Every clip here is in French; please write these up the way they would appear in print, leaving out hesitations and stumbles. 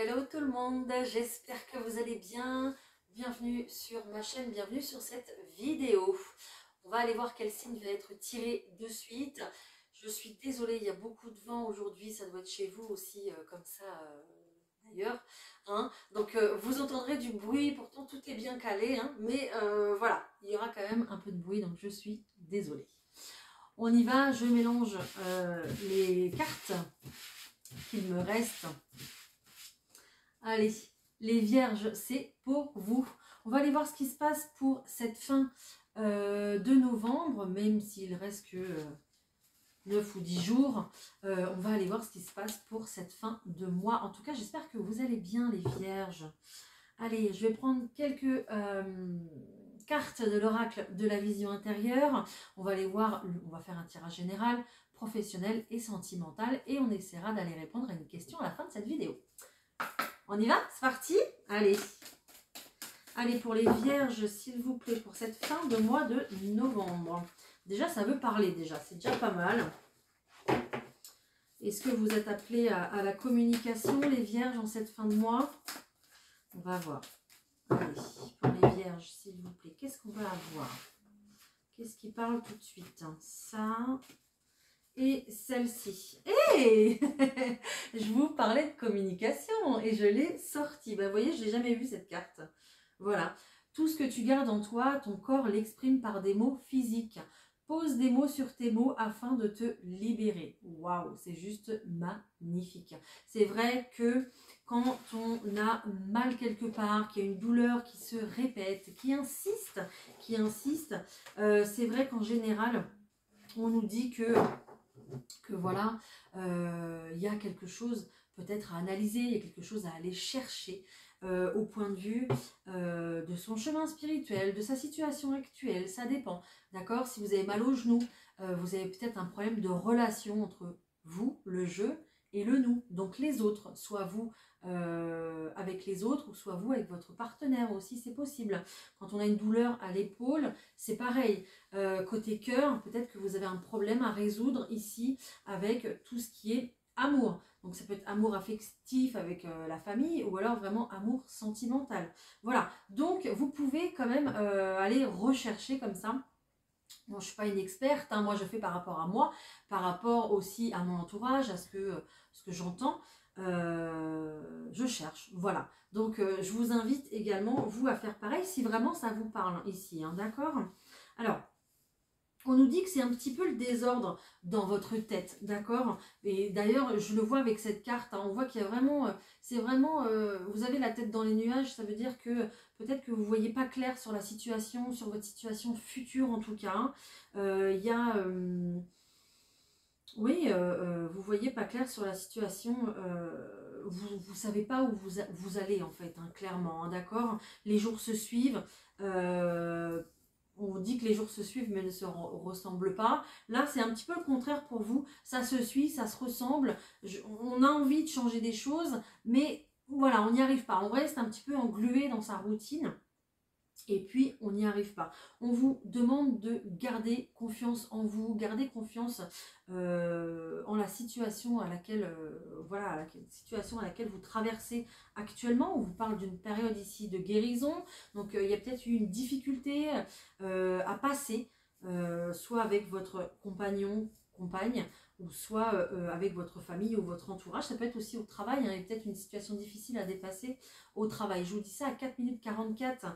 Hello tout le monde, j'espère que vous allez bien. Bienvenue sur ma chaîne, bienvenue sur cette vidéo. On va aller voir quel signe va être tiré de suite. Je suis désolée, il y a beaucoup de vent aujourd'hui, ça doit être chez vous aussi comme ça d'ailleurs. Hein. Donc vous entendrez du bruit, pourtant tout est bien calé, hein, mais voilà, il y aura quand même un peu de bruit, donc je suis désolée. On y va, je mélange les cartes qu'il me reste. Allez, les vierges, c'est pour vous. On va aller voir ce qui se passe pour cette fin de novembre, même s'il reste que 9 ou 10 jours. On va aller voir ce qui se passe pour cette fin de mois. En tout cas, j'espère que vous allez bien, les vierges. Allez, je vais prendre quelques cartes de l'oracle de la vision intérieure. On va aller voir, on va faire un tirage général, professionnel et sentimental. Et on essaiera d'aller répondre à une question à la fin de cette vidéo. On y va? C'est parti? Allez. Allez, pour les vierges, s'il vous plaît, pour cette fin de mois de novembre. Déjà, ça veut parler, déjà. C'est déjà pas mal. Est-ce que vous êtes appelés à la communication, les vierges, en cette fin de mois? On va voir. Allez, pour les vierges, s'il vous plaît, qu'est-ce qu'on va avoir? Qu'est-ce qui parle tout de suite? Ça et celle-ci. Hé Je vous parlais de communication et je l'ai sortie. Vous voyez, je n'ai jamais vu cette carte. Voilà. Tout ce que tu gardes en toi, ton corps l'exprime par des mots physiques. Pose des mots sur tes mots afin de te libérer. Waouh, c'est juste magnifique. C'est vrai que quand on a mal quelque part, qu'il y a une douleur qui se répète, qui insiste, c'est vrai qu'en général, on nous dit que voilà, il y a quelque chose peut-être à analyser, il y a quelque chose à aller chercher au point de vue de son chemin spirituel, de sa situation actuelle, ça dépend, d'accord? Si vous avez mal au genou, vous avez peut-être un problème de relation entre vous, le je, et le nous, donc les autres, soit vous avec les autres, ou soit vous avec votre partenaire aussi, c'est possible. Quand on a une douleur à l'épaule, c'est pareil. Côté cœur, peut-être que vous avez un problème à résoudre ici avec tout ce qui est amour. Donc ça peut être amour affectif avec la famille ou alors vraiment amour sentimental. Voilà, donc vous pouvez quand même aller rechercher comme ça. Bon, je ne suis pas une experte, hein. Moi je fais par rapport à moi, par rapport aussi à mon entourage, à ce que j'entends. Je cherche, voilà. Donc je vous invite également, vous, à faire pareil si vraiment ça vous parle ici, hein, d'accord? Alors, on nous dit que c'est un petit peu le désordre dans votre tête, d'accord? Et d'ailleurs, je le vois avec cette carte, hein, on voit qu'il y a vraiment, c'est vraiment, vous avez la tête dans les nuages, ça veut dire que peut-être que vous ne voyez pas clair sur la situation, sur votre situation future en tout cas. Hein. Il y a, oui, vous ne voyez pas clair sur la situation, vous ne savez pas où vous allez en fait, hein, clairement, hein, d'accord? Les jours se suivent. On dit que les jours se suivent mais ne se ressemblent pas. Là, c'est un petit peu le contraire pour vous. Ça se suit, ça se ressemble. On a envie de changer des choses, mais voilà, on n'y arrive pas. On reste un petit peu englué dans sa routine. Et puis, on n'y arrive pas. On vous demande de garder confiance en vous, garder confiance en la situation à laquelle, voilà, situation à laquelle vous traversez actuellement. On vous parle d'une période ici de guérison. Donc, il y a peut-être eu une difficulté à passer, soit avec votre compagnon, compagne, ou soit avec votre famille ou votre entourage. Ça peut être aussi au travail, hein, et peut-être une situation difficile à dépasser au travail. Je vous dis ça à 4 minutes 44.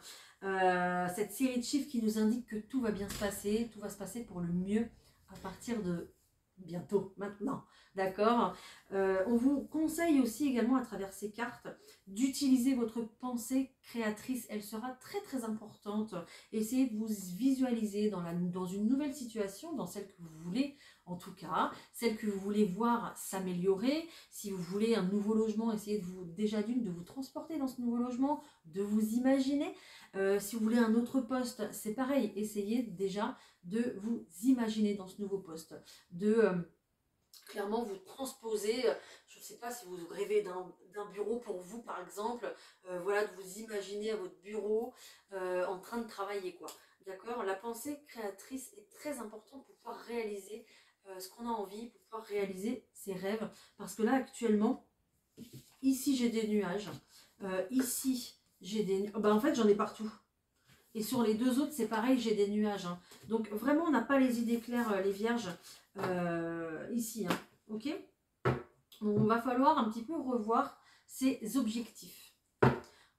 Cette série de chiffres qui nous indique que tout va bien se passer, tout va se passer pour le mieux à partir de bientôt, maintenant, d'accord? On vous conseille aussi également à travers ces cartes d'utiliser votre pensée créatrice, elle sera très très importante. Essayez de vous visualiser dans une nouvelle situation, dans celle que vous voulez en tout cas, celle que vous voulez voir s'améliorer. Si vous voulez un nouveau logement, essayez de vous transporter dans ce nouveau logement, de vous imaginer. Si vous voulez un autre poste, c'est pareil, essayez déjà de vous imaginer dans ce nouveau poste, de clairement vous transposer, je ne sais pas si vous rêvez d'un bureau pour vous par exemple, voilà, de vous imaginer à votre bureau en train de travailler quoi, d'accord? La pensée créatrice est très importante pour pouvoir réaliser ce qu'on a envie, pour pouvoir réaliser ses rêves, parce que là actuellement, Ici, j'ai des nuages. Ici, j'ai des... en fait, j'en ai partout. Et sur les deux autres, c'est pareil, j'ai des nuages. Hein. Donc, vraiment, on n'a pas les idées claires, les vierges, ici. Hein. Ok? Donc, on va falloir un petit peu revoir ces objectifs.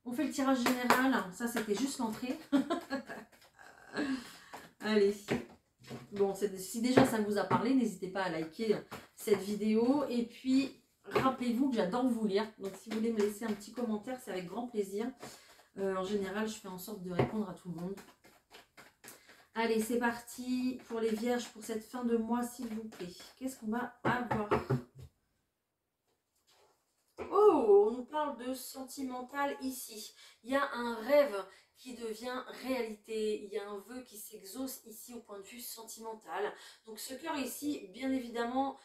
On fait le tirage général. Ça, c'était juste l'entrée. Allez. Bon, si déjà ça vous a parlé, n'hésitez pas à liker cette vidéo. Et puis, rappelez-vous que j'adore vous lire. Donc, si vous voulez me laisser un petit commentaire, c'est avec grand plaisir. En général, je fais en sorte de répondre à tout le monde. Allez, c'est parti pour les vierges pour cette fin de mois, s'il vous plaît. Qu'est-ce qu'on va avoir? Oh, on nous parle de sentimental ici. Il y a un rêve qui devient réalité. Il y a un vœu qui s'exauce ici au point de vue sentimental. Donc ce cœur ici, bien évidemment,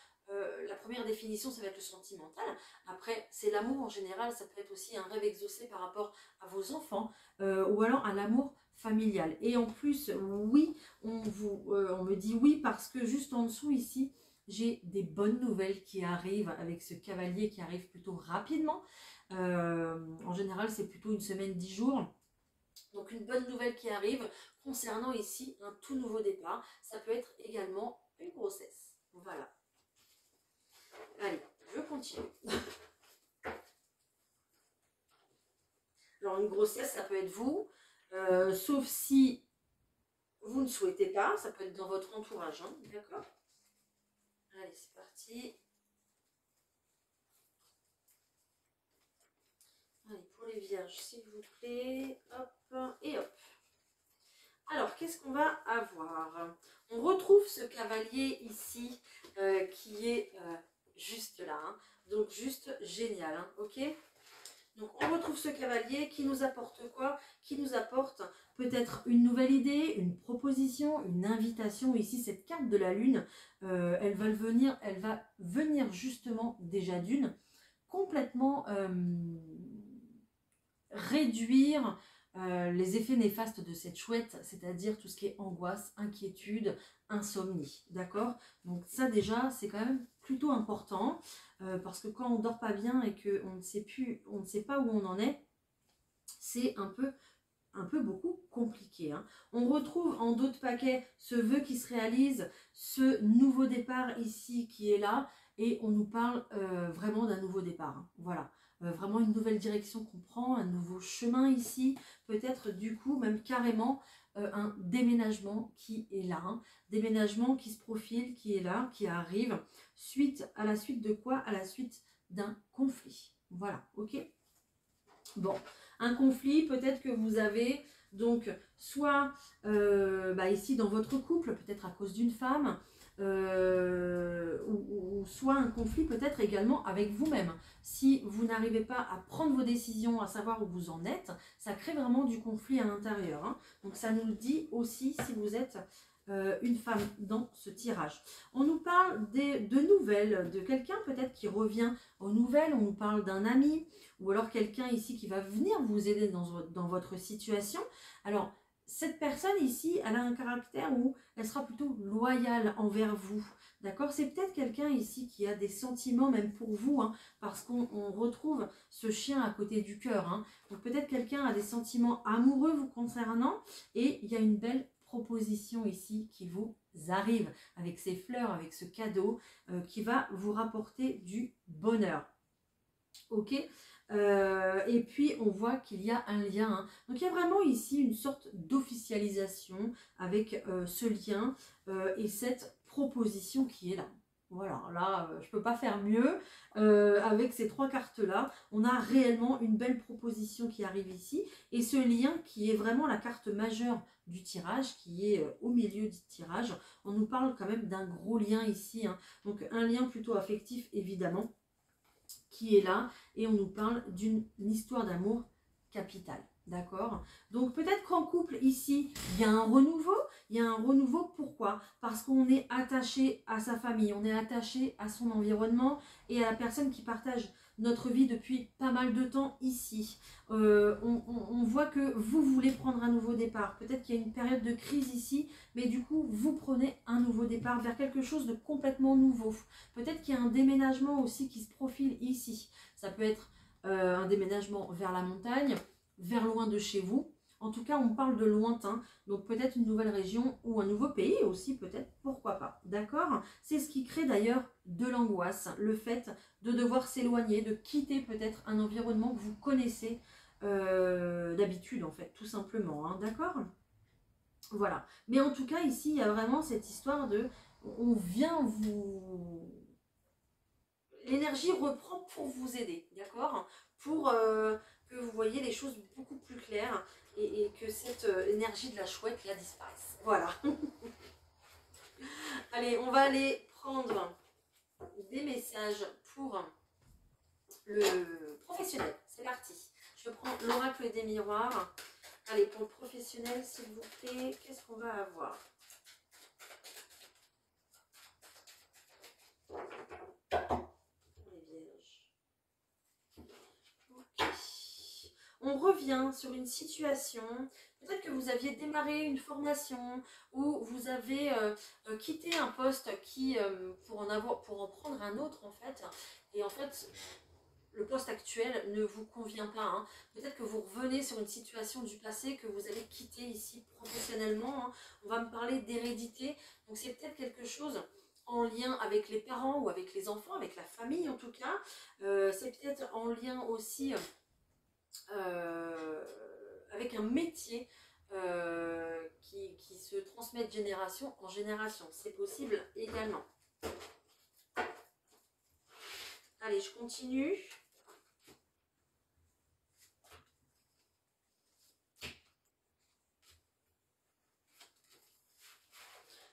la première définition, ça va être le sentimental. Après, c'est l'amour en général. Ça peut être aussi un rêve exaucé par rapport à vos enfants ou alors à l'amour familial. Et en plus, oui, on me dit oui parce que juste en dessous ici, j'ai des bonnes nouvelles qui arrivent avec ce cavalier qui arrive plutôt rapidement. En général, c'est plutôt une semaine, 10 jours. Donc une bonne nouvelle qui arrive concernant ici un tout nouveau départ. Ça peut être également une grossesse. Voilà. Allez, je continue. Alors une grossesse, ça peut être vous, sauf si vous ne souhaitez pas. Ça peut être dans votre entourage, hein, d'accord? Allez, c'est parti. Allez, pour les vierges, s'il vous plaît. Hop, et hop. Alors, qu'est-ce qu'on va avoir? On retrouve ce cavalier ici, qui est juste là. Hein. Donc, juste génial, hein, ok? Donc, on retrouve ce cavalier qui nous apporte quoi? Qui nous apporte peut-être une nouvelle idée, une proposition, une invitation. Ici, cette carte de la lune, elle va venir justement déjà d'une complètement réduire les effets néfastes de cette chouette, c'est-à-dire tout ce qui est angoisse, inquiétude, insomnie, d'accord? Donc ça déjà, c'est quand même plutôt important, parce que quand on dort pas bien et qu'on ne sait pas où on en est, c'est un peu beaucoup compliqué. Hein. On retrouve en dos de paquet ce vœu qui se réalise, ce nouveau départ ici qui est là, et on nous parle vraiment d'un nouveau départ. Hein. Voilà. Vraiment une nouvelle direction qu'on prend, un nouveau chemin ici, peut-être du coup même carrément un déménagement qui est là, hein. Déménagement qui se profile, qui est là, qui arrive, à la suite de quoi? À la suite d'un conflit. Voilà, ok? Bon, un conflit peut-être que vous avez, donc soit ici dans votre couple, peut-être à cause d'une femme, ou soit un conflit peut-être également avec vous-même. Si vous n'arrivez pas à prendre vos décisions, à savoir où vous en êtes, ça crée vraiment du conflit à l'intérieur. Hein. Donc ça nous le dit aussi si vous êtes une femme dans ce tirage. On nous parle de nouvelles, de quelqu'un peut-être qui revient aux nouvelles, on nous parle d'un ami, ou alors quelqu'un ici qui va venir vous aider dans votre situation. Alors, cette personne ici, elle a un caractère où elle sera plutôt loyale envers vous. D'accord? C'est peut-être quelqu'un ici qui a des sentiments même pour vous, hein, parce qu'on retrouve ce chien à côté du cœur. Hein. Donc peut-être quelqu'un a des sentiments amoureux vous concernant et il y a une belle proposition ici qui vous arrive avec ces fleurs, avec ce cadeau qui va vous rapporter du bonheur. Ok? Et puis on voit qu'il y a un lien. Hein. Donc il y a vraiment ici une sorte d'officialisation avec ce lien et cette proposition qui est là. Voilà, là je ne peux pas faire mieux. Avec ces trois cartes-là, on a réellement une belle proposition qui arrive ici. Et ce lien qui est vraiment la carte majeure du tirage, qui est au milieu du tirage, on nous parle quand même d'un gros lien ici. Hein. Donc un lien plutôt affectif évidemment, qui est là, et on nous parle d'une histoire d'amour capitale. D'accord? Donc peut-être qu'en couple, ici, il y a un renouveau. Il y a un renouveau, pourquoi? Parce qu'on est attaché à sa famille, on est attaché à son environnement et à la personne qui partage notre vie depuis pas mal de temps ici. On voit que vous voulez prendre un nouveau départ. Peut-être qu'il y a une période de crise ici, mais du coup, vous prenez un nouveau départ vers quelque chose de complètement nouveau. Peut-être qu'il y a un déménagement aussi qui se profile ici. Ça peut être un déménagement vers la montagne, vers loin de chez vous. En tout cas, on parle de lointain, donc peut-être une nouvelle région ou un nouveau pays aussi, peut-être, pourquoi pas, d'accord? C'est ce qui crée d'ailleurs de l'angoisse, le fait de devoir s'éloigner, de quitter peut-être un environnement que vous connaissez d'habitude, en fait, tout simplement, hein, d'accord? Voilà. Mais en tout cas, ici, il y a vraiment cette histoire de... On vient vous... L'énergie reprend pour vous aider, d'accord? Pour que vous voyez les choses beaucoup plus claires et que cette énergie de la chouette là disparaisse. Voilà. Allez, on va aller prendre des messages pour le professionnel. C'est parti. Je prends l'oracle des miroirs. Allez, pour le professionnel, s'il vous plaît, qu'est-ce qu'on va avoir? Les vierges. Ok. On revient sur une situation, peut-être que vous aviez démarré une formation ou vous avez quitté un poste qui, pour en prendre un autre en fait, et en fait le poste actuel ne vous convient pas. Hein. Peut-être que vous revenez sur une situation du passé que vous allez quitter ici professionnellement. Hein. On va me parler d'hérédité, donc c'est peut-être quelque chose en lien avec les parents ou avec les enfants, avec la famille en tout cas. C'est peut-être en lien aussi avec un métier qui se transmet de génération en génération. C'est possible également. Allez, je continue.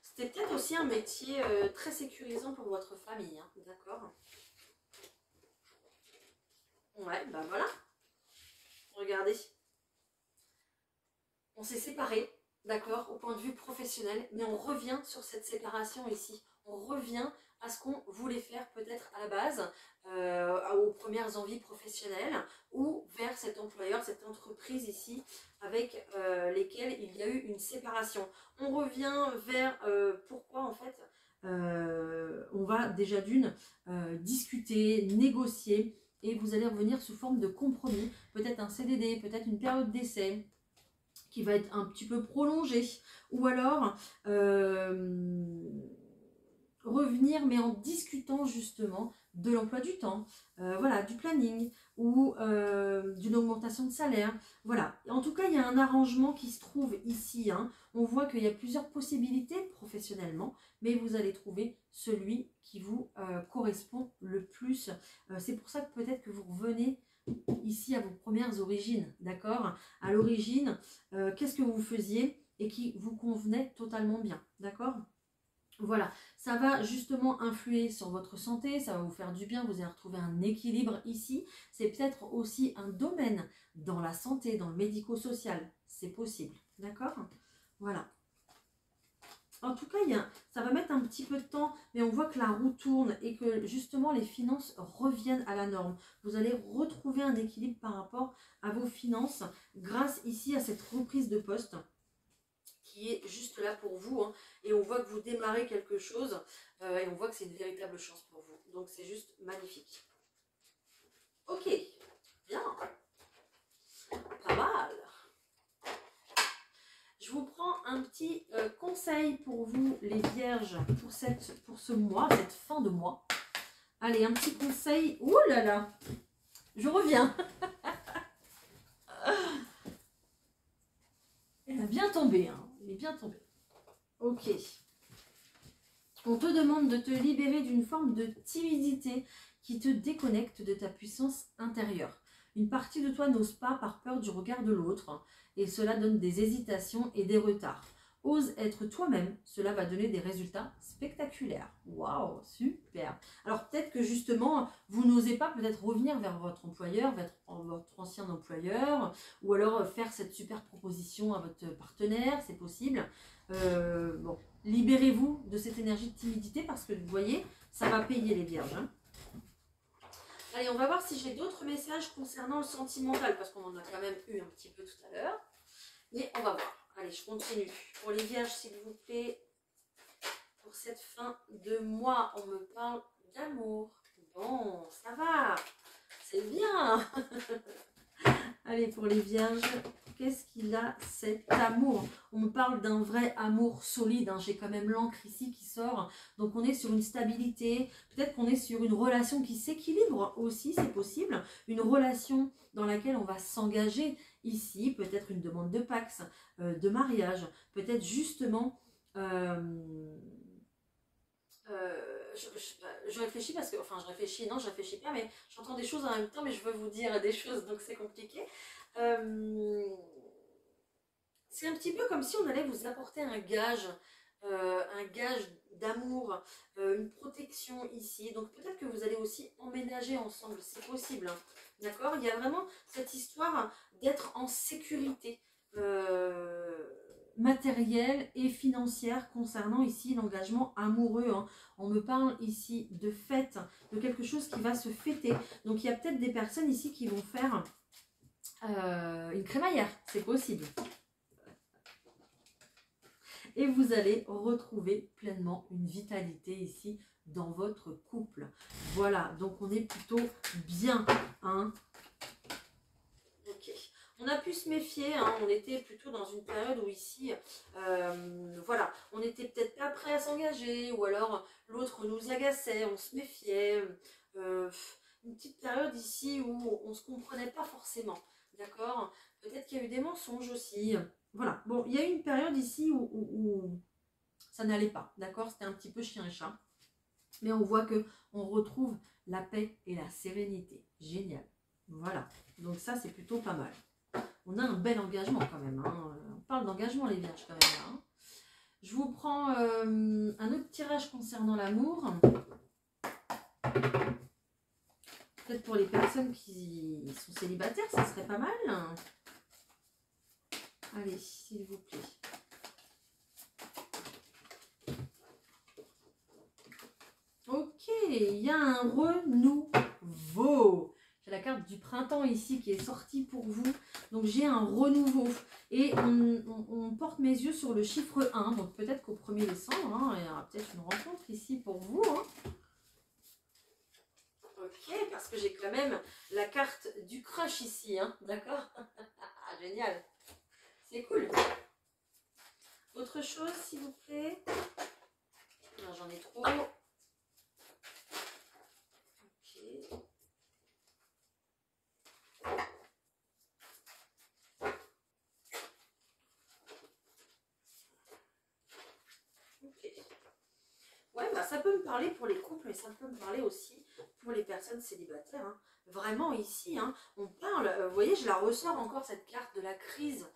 C'était peut-être aussi un métier très sécurisant pour votre famille, hein, d'accord? Ouais, bah voilà. Regardez. On s'est séparés, d'accord, au point de vue professionnel, mais on revient sur cette séparation ici. On revient à ce qu'on voulait faire peut-être à la base, aux premières envies professionnelles, ou vers cet employeur, cette entreprise ici, avec lesquelles il y a eu une séparation. On revient vers pourquoi en fait on va déjà d'une discuter, négocier, et vous allez revenir sous forme de compromis, peut-être un CDD, peut-être une période d'essai, qui va être un petit peu prolongé, ou alors revenir mais en discutant justement de l'emploi du temps, voilà, du planning ou d'une augmentation de salaire, voilà. En tout cas, il y a un arrangement qui se trouve ici, hein. On voit qu'il y a plusieurs possibilités professionnellement, mais vous allez trouver celui qui vous correspond le plus. C'est pour ça que peut-être que vous revenez ici à vos premières origines, d'accord? À l'origine, qu'est-ce que vous faisiez et qui vous convenait totalement bien, d'accord? Voilà, ça va justement influer sur votre santé, ça va vous faire du bien, vous allez retrouver un équilibre ici. C'est peut-être aussi un domaine dans la santé, dans le médico-social, c'est possible, d'accord? Voilà. En tout cas, ça va mettre un petit peu de temps, mais on voit que la roue tourne et que justement les finances reviennent à la norme. Vous allez retrouver un équilibre par rapport à vos finances grâce ici à cette reprise de poste qui est juste là pour vous. Hein. Et on voit que vous démarrez quelque chose et on voit que c'est une véritable chance pour vous. Donc c'est juste magnifique. Ok, bien. Pas mal. Je vous prends un petit conseil pour vous, les vierges, pour ce mois, cette fin de mois. Allez, un petit conseil. Ouh là là, je reviens. Elle a bien tombé, hein. Elle est bien tombée. Ok. On te demande de te libérer d'une forme de timidité qui te déconnecte de ta puissance intérieure. Une partie de toi n'ose pas par peur du regard de l'autre et cela donne des hésitations et des retards. Ose être toi-même, cela va donner des résultats spectaculaires. Waouh, super. Alors peut-être que justement, vous n'osez pas peut-être revenir vers votre employeur, votre ancien employeur, ou alors faire cette super proposition à votre partenaire, c'est possible. Bon, libérez-vous de cette énergie de timidité parce que vous voyez, ça va payer les vierges. Hein. Allez, on va voir si j'ai d'autres messages concernant le sentimental parce qu'on en a quand même eu un petit peu tout à l'heure. Mais on va voir. Allez, je continue. Pour les vierges, s'il vous plaît, pour cette fin de mois, on me parle d'amour. Bon, ça va. C'est bien. Allez, pour les vierges, qu'est-ce qu'il a cet amour? On me parle d'un vrai amour solide, hein. J'ai quand même l'encre ici qui sort. Donc on est sur une stabilité, peut-être qu'on est sur une relation qui s'équilibre aussi, c'est possible. Une relation dans laquelle on va s'engager ici, peut-être une demande de pax, de mariage, peut-être justement... je réfléchis parce que, enfin je réfléchis, non je réfléchis pas, mais j'entends des choses en même temps, mais je veux vous dire des choses, donc c'est compliqué. C'est un petit peu comme si on allait vous apporter un gage d'amour, une protection ici. Donc peut-être que vous allez aussi emménager ensemble, c'est possible, hein. D'accord? Il y a vraiment cette histoire d'être en sécurité matérielle et financière concernant ici l'engagement amoureux, hein. On me parle ici de fête, de quelque chose qui va se fêter. Donc il y a peut-être des personnes ici qui vont faire une crémaillère, c'est possible. Et vous allez retrouver pleinement une vitalité ici dans votre couple. Voilà, donc on est plutôt bien, hein. Ok. On a pu se méfier, hein, on était plutôt dans une période où ici, voilà, on n'était peut-être pas prêt à s'engager, ou alors l'autre nous agaçait, on se méfiait. Une petite période ici où on ne se comprenait pas forcément, d'accord? Peut-être qu'il y a eu des mensonges aussi. Voilà, bon, il y a eu une période ici où ça n'allait pas, d'accord? C'était un petit peu chien et chat. Mais on voit que on retrouve la paix et la sérénité. Génial. Voilà. Donc ça, c'est plutôt pas mal. On a un bel engagement quand même, hein. On parle d'engagement, les vierges, quand même, là, hein. Je vous prends un autre tirage concernant l'amour. Peut-être pour les personnes qui sont célibataires, ça serait pas mal. Allez, s'il vous plaît. Ok, il y a un renouveau. J'ai la carte du printemps ici qui est sortie pour vous. Donc j'ai un renouveau. Et on porte mes yeux sur le chiffre 1. Donc peut-être qu'au 1er décembre, hein, il y aura peut-être une rencontre ici pour vous, hein. Ok, parce que j'ai quand même la carte du crush ici, hein, d'accord? Génial. C'est cool. Autre chose, s'il vous plaît? Non, j'en ai trop. Ouais, bah, ça peut me parler pour les couples, mais ça peut me parler aussi pour les personnes célibataires, hein. Vraiment ici, hein, on parle, vous voyez, je la ressors encore cette carte de la crise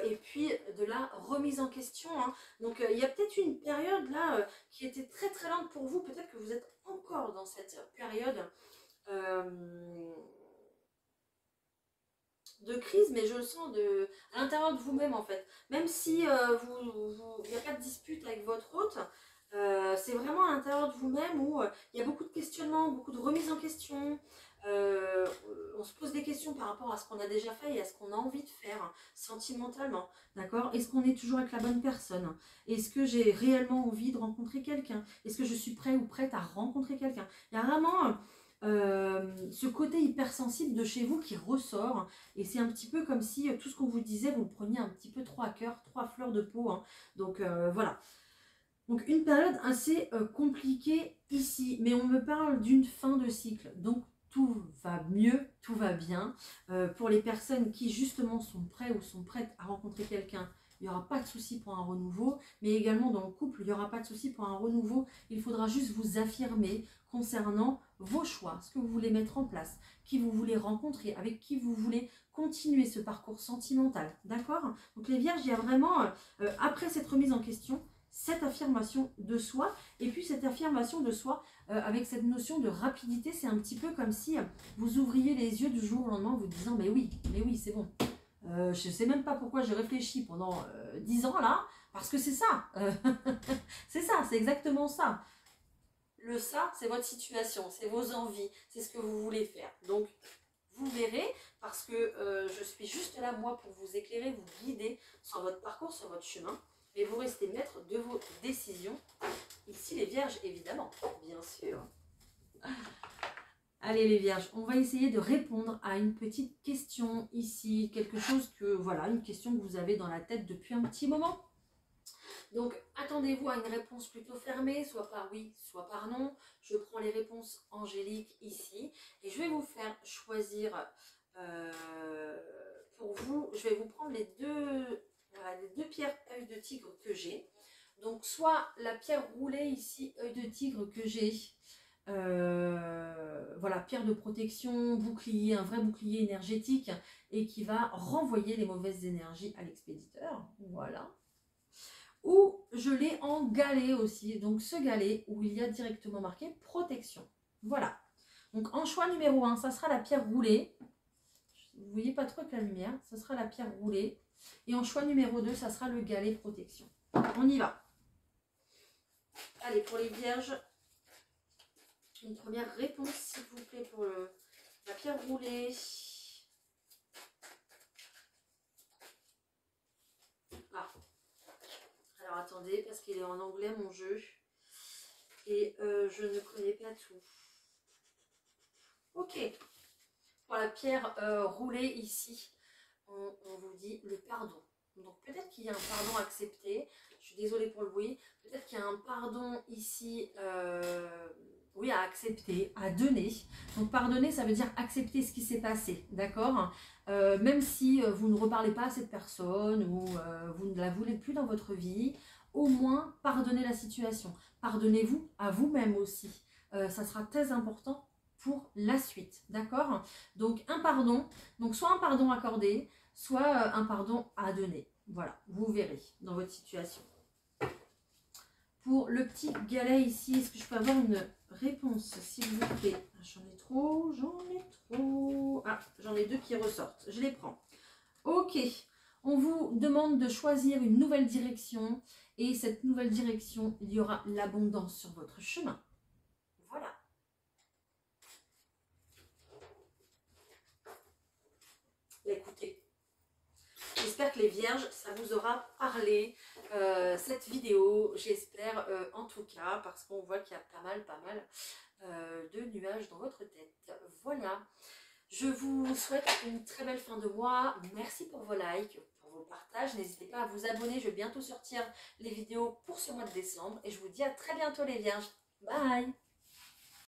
et puis de la remise en question, hein. Donc il y a peut-être une période là qui était très très lente pour vous, peut-être que vous êtes encore dans cette période de crise, mais je le sens à l'intérieur de vous-même en fait. Même si il n'y a pas de dispute avec votre hôte, c'est vraiment à l'intérieur de vous-même où il y a beaucoup de questionnements, beaucoup de remises en question. On se pose des questions par rapport à ce qu'on a déjà fait et à ce qu'on a envie de faire sentimentalement. D'accord? Est-ce qu'on est toujours avec la bonne personne? Est-ce que j'ai réellement envie de rencontrer quelqu'un? Est-ce que je suis prêt ou prête à rencontrer quelqu'un? Il y a vraiment ce côté hypersensible de chez vous qui ressort. Et c'est un petit peu comme si tout ce qu'on vous disait, vous le preniez un petit peu trop à cœur, trop à fleur de peau, hein. Donc voilà. Donc une période assez compliquée ici, mais on me parle d'une fin de cycle, donc tout va mieux, tout va bien. Pour les personnes qui justement sont prêts ou sont prêtes à rencontrer quelqu'un, il n'y aura pas de souci pour un renouveau, mais également dans le couple, il n'y aura pas de souci pour un renouveau. Il faudra juste vous affirmer concernant vos choix, ce que vous voulez mettre en place, qui vous voulez rencontrer, avec qui vous voulez continuer ce parcours sentimental, d'accord? Donc les vierges, il y a vraiment, après cette remise en question, cette affirmation de soi, et puis cette affirmation de soi avec cette notion de rapidité, c'est un petit peu comme si vous ouvriez les yeux du jour au lendemain en vous disant mais oui, c'est bon. Je ne sais même pas pourquoi j'ai réfléchi pendant 10 ans là, parce que c'est ça. C'est ça, c'est exactement ça. Le ça, c'est votre situation, c'est vos envies, c'est ce que vous voulez faire. Donc, vous verrez, parce que je suis juste là, moi, pour vous éclairer, vous guider sur votre parcours, sur votre chemin. Mais vous restez maître de vos décisions. Ici, les vierges, évidemment, bien sûr. Allez les vierges, on va essayer de répondre à une petite question ici, quelque chose que, voilà, une question que vous avez dans la tête depuis un petit moment. Donc, attendez-vous à une réponse plutôt fermée, soit par oui, soit par non. Je prends les réponses angéliques ici et je vais vous faire choisir pour vous, je vais vous prendre les deux pierres œil de tigre que j'ai. Donc, soit la pierre roulée ici, œil de tigre que j'ai, voilà, pierre de protection, bouclier, un vrai bouclier énergétique et qui va renvoyer les mauvaises énergies à l'expéditeur. Voilà. Ou je l'ai en galet aussi, donc ce galet où il y a directement marqué protection. Voilà. Donc en choix numéro 1, ça sera la pierre roulée. Vous voyez pas trop avec la lumière, ça sera la pierre roulée. Et en choix numéro 2, ça sera le galet protection. On y va. Allez, pour les vierges, une première réponse, s'il vous plaît, pour la pierre roulée. Ah. Alors attendez, parce qu'il est en anglais mon jeu. Et je ne connais pas tout. Ok. Pour la pierre roulée ici, on vous dit le pardon. Donc peut-être qu'il y a un pardon accepté. Je suis désolée pour le bruit. Peut-être qu'il y a un pardon ici, oui, à accepter, à donner. Donc pardonner, ça veut dire accepter ce qui s'est passé, d'accord, même si vous ne reparlez pas à cette personne ou vous ne la voulez plus dans votre vie, au moins pardonnez la situation. Pardonnez-vous à vous-même aussi. Ça sera très important pour la suite, d'accord? Donc un pardon, donc soit un pardon accordé, soit un pardon à donner. Voilà, vous verrez dans votre situation. Pour le petit galet ici, est-ce que je peux avoir une réponse, s'il vous plaît? J'en ai trop, Ah, j'en ai deux qui ressortent, je les prends. Ok, on vous demande de choisir une nouvelle direction et cette nouvelle direction, il y aura l'abondance sur votre chemin. Voilà. Écoutez, j'espère que les vierges, ça vous aura parlé, cette vidéo, j'espère en tout cas, parce qu'on voit qu'il y a pas mal de nuages dans votre tête. Voilà, je vous souhaite une très belle fin de mois, merci pour vos likes, pour vos partages, n'hésitez pas à vous abonner, je vais bientôt sortir les vidéos pour ce mois de décembre, et je vous dis à très bientôt les vierges, bye.